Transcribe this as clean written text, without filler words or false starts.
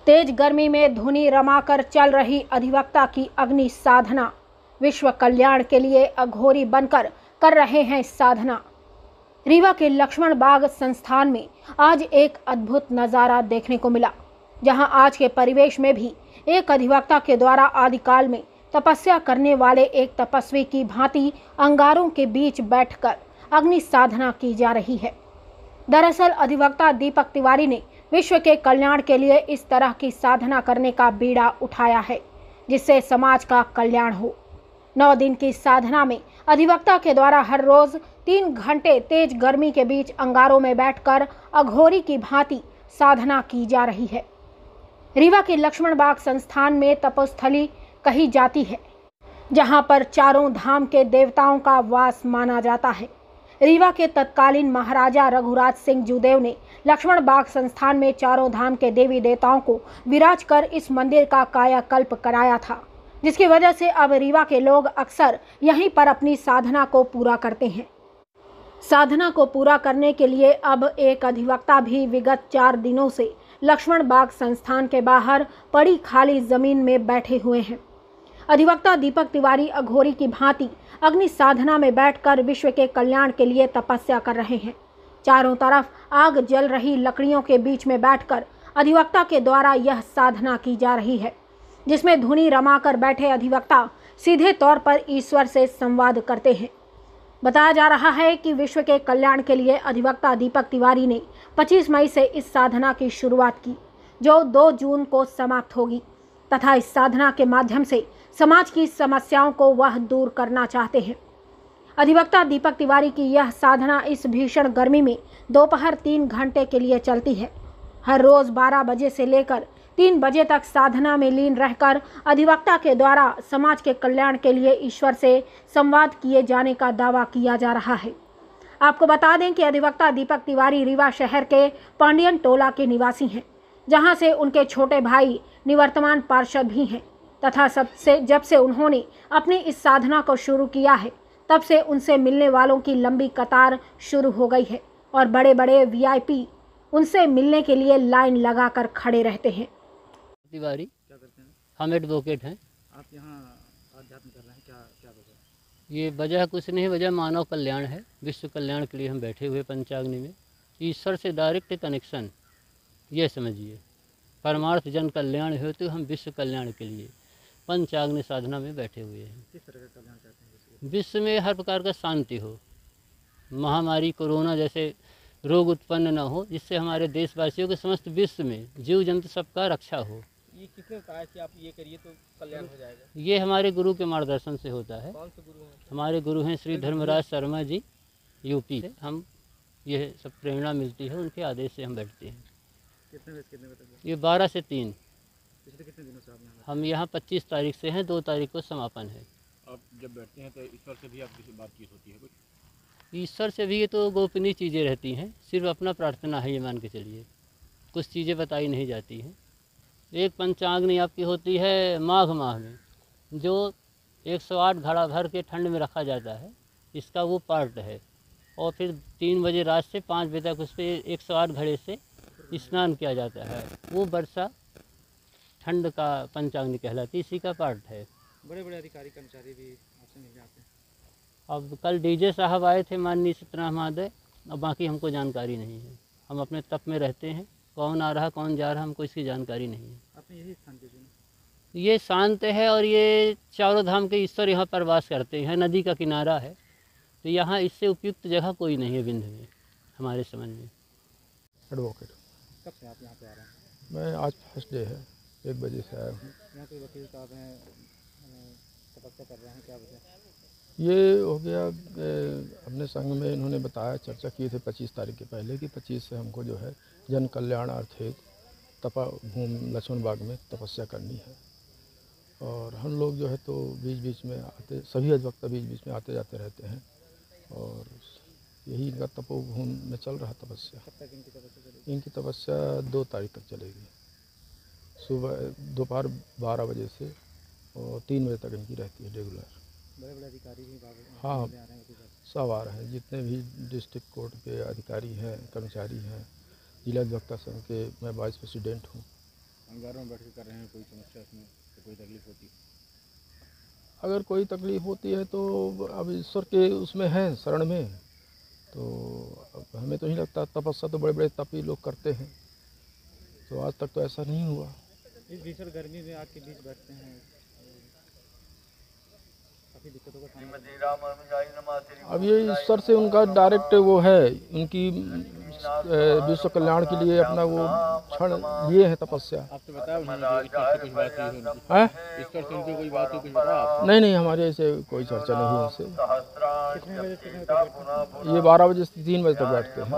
तेज गर्मी में धुनी रमाकर चल रही अधिवक्ता की अग्नि साधना। विश्व कल्याण के लिए अघोरी बनकर कर रहे हैं साधना। रीवा के लक्ष्मण बाग संस्थान में आज एक अद्भुत नज़ारा देखने को मिला, जहां आज के परिवेश में भी एक अधिवक्ता के द्वारा आदिकाल में तपस्या करने वाले एक तपस्वी की भांति अंगारों के बीच बैठकर अग्नि साधना की जा रही है। दरअसल अधिवक्ता दीपक तिवारी ने विश्व के कल्याण के लिए इस तरह की साधना करने का बीड़ा उठाया है, जिससे समाज का कल्याण हो। 9 दिन की साधना में अधिवक्ता के द्वारा हर रोज 3 घंटे तेज गर्मी के बीच अंगारों में बैठकर अघोरी की भांति साधना की जा रही है। रीवा के लक्ष्मण बाग संस्थान में तपोस्थली कही जाती है, जहां पर चारों धाम के देवताओं का वास माना जाता है। रीवा के तत्कालीन महाराजा रघुराज सिंह जूदेव ने लक्ष्मण बाग संस्थान में चारों धाम के देवी देवताओं को विराज कर इस मंदिर का कायाकल्प कराया था, जिसकी वजह से अब रीवा के लोग अक्सर यहीं पर अपनी साधना को पूरा करते हैं। साधना को पूरा करने के लिए अब एक अधिवक्ता भी विगत 4 दिनों से लक्ष्मण बाग संस्थान के बाहर पड़ी खाली जमीन में बैठे हुए हैं। अधिवक्ता दीपक तिवारी अघोरी की भांति अग्नि साधना में बैठकर विश्व के कल्याण के लिए तपस्या कर रहे हैं। चारों तरफ आग जल रही लकड़ियों के बीच में बैठकर अधिवक्ता के द्वारा यह साधना की जा रही है, जिसमें धुनी रमाकर बैठे अधिवक्ता सीधे तौर पर ईश्वर से संवाद करते हैं। बताया जा रहा है कि विश्व के कल्याण के लिए अधिवक्ता दीपक तिवारी ने 25 मई से इस साधना की शुरुआत की, जो 2 जून को समाप्त होगी, तथा इस साधना के माध्यम से समाज की समस्याओं को वह दूर करना चाहते हैं। अधिवक्ता दीपक तिवारी की यह साधना इस भीषण गर्मी में दोपहर 3 घंटे के लिए चलती है। हर रोज 12 बजे से लेकर 3 बजे तक साधना में लीन रहकर अधिवक्ता के द्वारा समाज के कल्याण के लिए ईश्वर से संवाद किए जाने का दावा किया जा रहा है। आपको बता दें कि अधिवक्ता दीपक तिवारी रीवा शहर के पांडियन टोला के निवासी हैं, जहां से उनके छोटे भाई निवर्तमान पार्षद भी हैं, तथा जब से उन्होंने अपनी इस साधना को शुरू किया है, तब से उनसे मिलने वालों की लंबी कतार शुरू हो गई है और बड़े बड़े वीआईपी उनसे मिलने के लिए लाइन लगाकर खड़े रहते हैं। तिवारी क्या करते हैं? हम एडवोकेट हैं। आप यहाँ आध्यात्म कर रहे हैं, क्या क्या वजह? ये वजह कुछ नहीं, वजह मानव कल्याण है। विश्व कल्याण के लिए हम बैठे हुए पंचाग्नि में, ईश्वर से डायरेक्ट कनेक्शन, ये समझिए। परमार्थ जन कल्याण हो तो हम विश्व कल्याण के लिए पंचाग्नि साधना में बैठे हुए हैं। किस तरह का कल्याण चाहते हैं? विश्व में हर प्रकार का शांति हो, महामारी कोरोना जैसे रोग उत्पन्न न हो, जिससे हमारे देशवासियों के समस्त विश्व में जीव जंतु सबका रक्षा हो। ये किसने कहा कि आप ये करिए तो कल्याण हो जाएगा? ये हमारे गुरु के मार्गदर्शन से होता है। कौन से गुरु हैं? हमारे गुरु हैं श्री धर्मराज शर्मा जी, यूपी से। हम यह सब प्रेरणा मिलती है, उनके आदेश से हम बैठते हैं। कितने बजे तक? ये 12 से 3। पिछले कितने दिनों से आप यहाँ? हम यहाँ 25 तारीख से हैं, 2 तारीख को समापन है। आप जब बैठते हैं तो ईश्वर से भी आपकी बातचीत होती है कुछ? ईश्वर से भी ये तो गोपनीय चीज़ें रहती हैं, सिर्फ अपना प्रार्थना है, ये मान के चलिए। कुछ चीज़ें बताई नहीं जाती हैं। एक पंचाग्नि आपकी होती है माघ माह में, जो 108 घड़ा भर के ठंड में रखा जाता है, इसका वो पार्ट है। और फिर 3 बजे रात से 5 बजे तक उस पर 108 घड़े से स्नान किया जाता है। वो वर्षा ठंड का पंचाग्नि कहलाती, इसी का पार्ट है। बड़े बड़े अधिकारी कर्मचारी भी आपसे मिल जाते हैं। अब कल डीजे साहब आए थे माननीय सत्यनारायण महोदय, अब बाकी हमको जानकारी नहीं है। हम अपने तप में रहते हैं, कौन आ रहा कौन जा रहा हमको इसकी जानकारी नहीं है। आपने यही स्थान पे चुना? ये शांत है और ये चारों धाम के ईश्वर यहाँ पर वास करते हैं। नदी का किनारा है, तो यहाँ इससे उपयुक्त जगह कोई नहीं है विंध्य में हमारे समझ में। एडवोकेट। कब से आप यहाँ पे आ रहे हैं? मैं आज फर्स्ट डे है, 1 बजे से आया हूँ। यहाँ कोई वकील साहब हैं, तपस्या कर रहे हैं, क्या वजह? ये हो गया अपने संघ में इन्होंने बताया, चर्चा की थी 25 तारीख के पहले कि 25 से हमको जो है जन कल्याणार्थ तपा भूमि लक्ष्मण बाग में तपस्या करनी है। और हम लोग जो है तो बीच बीच में आते, सभी अधिवक्ता बीच बीच में आते जाते रहते हैं, और यही इनका तपोभूमि में चल रहा तपस्या। कब तक इनकी तपस्या चलेगी? इनकी तपस्या 2 तारीख तक चलेगी। सुबह दोपहर 12 बजे से और 3 बजे तक इनकी रहती है रेगुलर। बड़े बड़े अधिकारी भी हाँ, आ रहे हैं? सब आ रहे हैं, जितने भी डिस्ट्रिक्ट कोर्ट के अधिकारी हैं, कर्मचारी हैं। जिला अधिवक्ता संघ के मैं वाइस प्रेसिडेंट हूँ, अंगारों में बैठ के कर रहे हैं, कोई समस्या उसमें तो कोई तकलीफ होती? अगर कोई तकलीफ होती है तो अब ईश्वर के उसमें है, शरण में, तो अब हमें तो नहीं लगता। तपस्या तो बड़े बड़े तपी लोग करते हैं, तो आज तक तो ऐसा नहीं हुआ। इस भीषण गर्मी में आग के बीच बैठते हैं, काफ़ी दिक्कतों का सामना। अब ये ईश्वर से उनका डायरेक्ट वो है, उनकी विश्व कल्याण के लिए अपना वो क्षण लिए है तपस्या। आपसे बताया उन्होंने ईश्वर से कुछ बात हुई है उनकी? है ईश्वर से उनकी कोई बात हुई, कुछ बताया आपको? नहीं नहीं, हमारे ऐसे कोई चर्चा नहीं है इससे। कितने बजे तक बैठते हैं? ये 12 बजे से 3 बजे तक बैठते हैं।